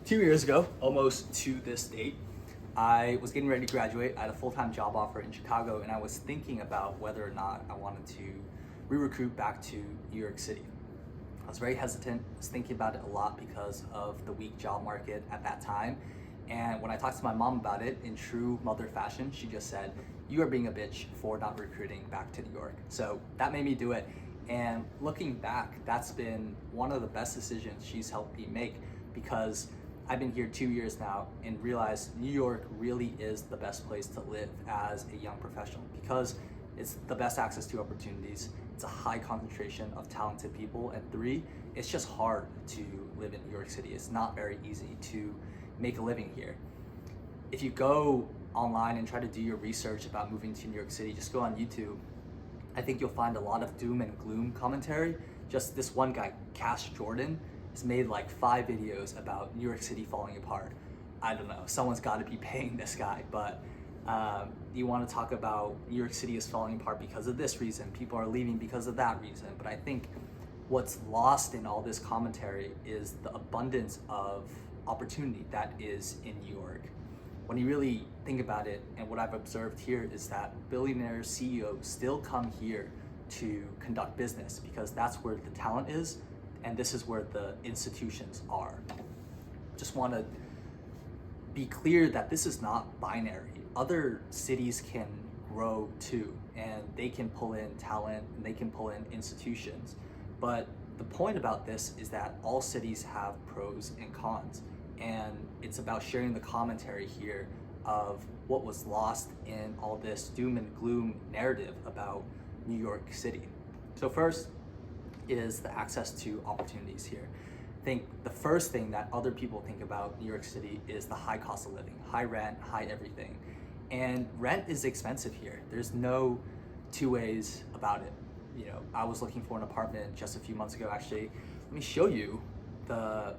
2 years ago, almost to this date, I was getting ready to graduate. I had a full-time job offer in Chicago, and I was thinking about whether or not I wanted to re-recruit back to New York City. I was very hesitant. I was thinking about it a lot because of the weak job market at that time. And when I talked to my mom about it, in true mother fashion, she just said, "You are being a bitch for not recruiting back to New York." So that made me do it. And looking back, that's been one of the best decisions she's helped me make, because I've been here 2 years now and realized New York really is the best place to live as a young professional, because it's the best access to opportunities. It's a high concentration of talented people. And three, it's just hard to live in New York City. It's not very easy to make a living here. If you go online and try to do your research about moving to New York City, just go on YouTube. I think you'll find a lot of doom and gloom commentary. Just this one guy, Cash Jordan, has made like 5 videos about New York City falling apart. I don't know, someone's got to be paying this guy, but you want to talk about New York City is falling apart because of this reason, people are leaving because of that reason. But I think what's lost in all this commentary is the abundance of opportunity that is in New York. When you really think about it, and what I've observed here is that billionaire CEOs still come here to conduct business because that's where the talent is, and this is where the institutions are. Just want to be clear that this is not binary. Other cities can grow too, and they can pull in talent and they can pull in institutions. But the point about this is that all cities have pros and cons, and it's about sharing the commentary here of what was lost in all this doom and gloom narrative about New York City. So first is the access to opportunities here. I think the first thing that other people think about New York City is the high cost of living, high rent, high everything. And rent is expensive here. There's no two ways about it. You know, I was looking for an apartment just a few months ago, actually. Let me show you the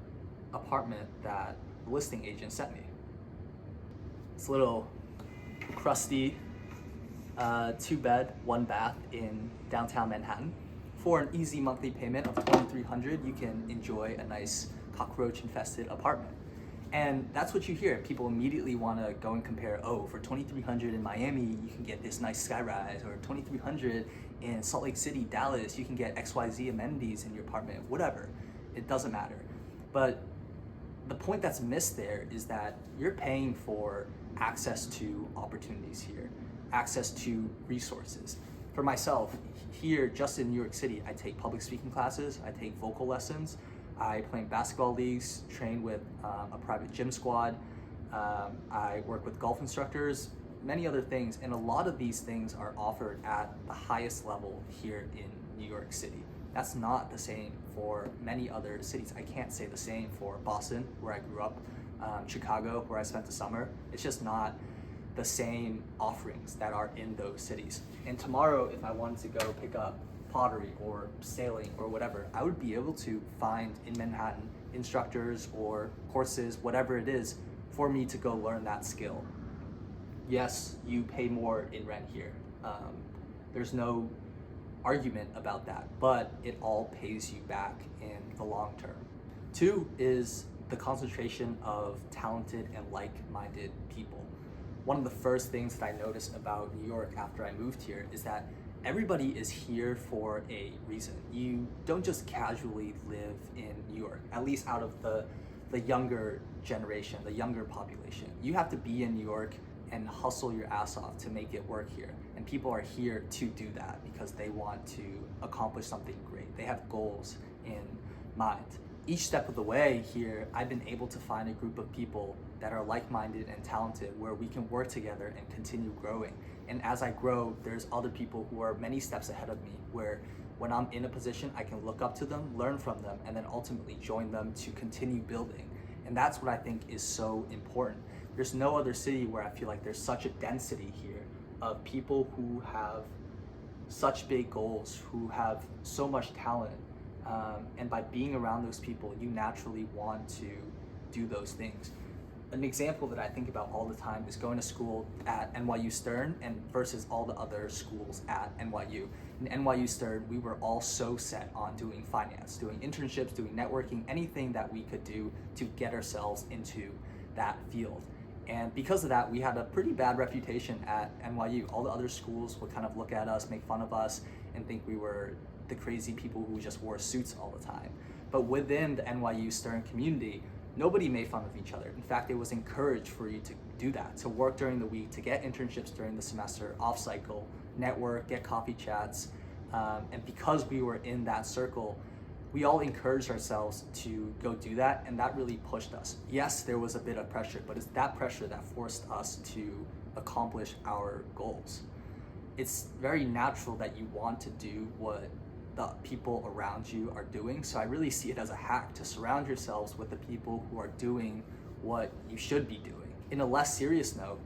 apartment that the listing agent sent me. It's a little crusty 2-bed, 1-bath in downtown Manhattan. For an easy monthly payment of $2,300, you can enjoy a nice cockroach-infested apartment. And that's what you hear. People immediately want to go and compare, oh, for $2,300 in Miami, you can get this nice skyrise, or $2,300 in Salt Lake City, Dallas, you can get XYZ amenities in your apartment, whatever. It doesn't matter. But the point that's missed there is that you're paying for access to opportunities here, access to resources. For myself, here just in New York City, I take public speaking classes, I take vocal lessons, I play in basketball leagues, train with a private gym squad, I work with golf instructors, many other things, and a lot of these things are offered at the highest level here in New York City. That's not the same for many other cities. I can't say the same for Boston, where I grew up, Chicago, where I spent the summer. It's just not the same offerings that are in those cities. And tomorrow, if I wanted to go pick up pottery or sailing or whatever, I would be able to find in Manhattan instructors or courses, whatever it is, for me to go learn that skill. Yes, you pay more in rent here. There's no argument about that, but it all pays you back in the long term. 2 is the concentration of talented and like-minded people. One of the first things that I noticed about New York after I moved here is that everybody is here for a reason. You don't just casually live in New York, at least out of the younger generation, the younger population. You have to be in New York and hustle your ass off to make it work here. And people are here to do that because they want to accomplish something great. They have goals in mind. Each step of the way here, I've been able to find a group of people that are like-minded and talented where we can work together and continue growing. And as I grow, there's other people who are many steps ahead of me, where when I'm in a position, I can look up to them, learn from them, and then ultimately join them to continue building. And that's what I think is so important. There's no other city where I feel like there's such a density here of people who have such big goals, who have so much talent. And by being around those people, you naturally want to do those things. An example that I think about all the time is going to school at NYU Stern and versus all the other schools at NYU. In NYU Stern, we were all so set on doing finance, doing internships, doing networking, anything that we could do to get ourselves into that field. And because of that, we had a pretty bad reputation at NYU. All the other schools would kind of look at us, make fun of us, and think we were the crazy people who just wore suits all the time. But within the NYU Stern community, nobody made fun of each other. In fact, it was encouraged for you to do that, to work during the week, to get internships during the semester, off cycle, network, get coffee chats. And because we were in that circle, we all encouraged ourselves to go do that, and that really pushed us. Yes, there was a bit of pressure, but it's that pressure that forced us to accomplish our goals. It's very natural that you want to do what the people around you are doing. So I really see it as a hack to surround yourselves with the people who are doing what you should be doing. In a less serious note,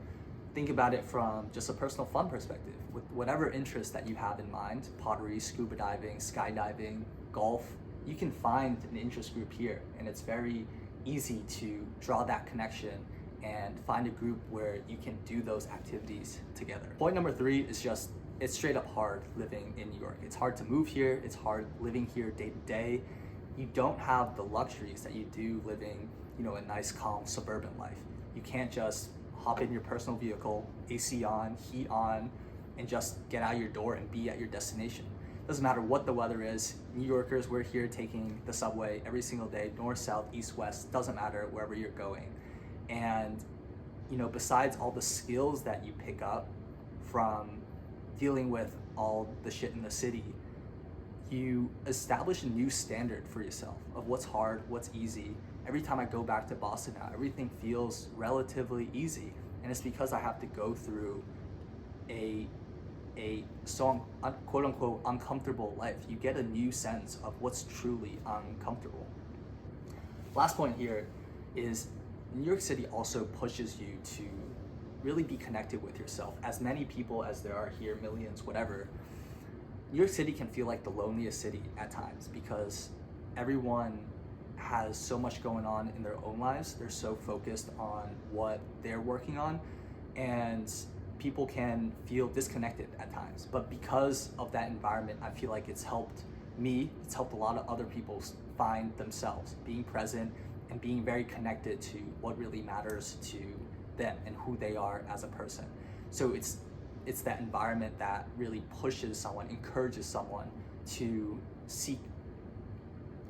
think about it from just a personal fun perspective. With whatever interest that you have in mind, pottery, scuba diving, skydiving, golf, you can find an interest group here, and it's very easy to draw that connection and find a group where you can do those activities together. Point number 3 is just, it's straight up hard living in New York. It's hard to move here, it's hard living here day to day. You don't have the luxuries that you do living, a nice, calm suburban life. You can't just hop in your personal vehicle, AC on, heat on, and just get out your door and be at your destination. Doesn't matter what the weather is. New Yorkers, we're here taking the subway every single day, north, south, east, west, doesn't matter wherever you're going. And, besides all the skills that you pick up from dealing with all the shit in the city, you establish a new standard for yourself of what's hard, what's easy. Every time I go back to Boston now, everything feels relatively easy. And it's because I have to go through a quote unquote uncomfortable life. You get a new sense of what's truly uncomfortable. Last point here is New York City also pushes you to really be connected with yourself. As many people as there are here, millions, whatever, New York City can feel like the loneliest city at times because everyone has so much going on in their own lives. They're so focused on what they're working on, and people can feel disconnected at times. But because of that environment, I feel like it's helped me, it's helped a lot of other people find themselves, being present and being very connected to what really matters to them and who they are as a person. So it's that environment that really pushes someone, encourages someone to seek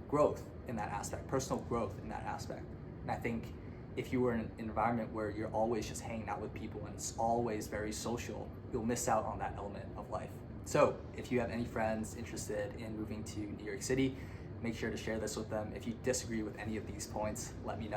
growth in that aspect, personal growth in that aspect. And I think if you were in an environment where you're always just hanging out with people and it's always very social, you'll miss out on that element of life. So if you have any friends interested in moving to New York City, make sure to share this with them. If you disagree with any of these points, let me know.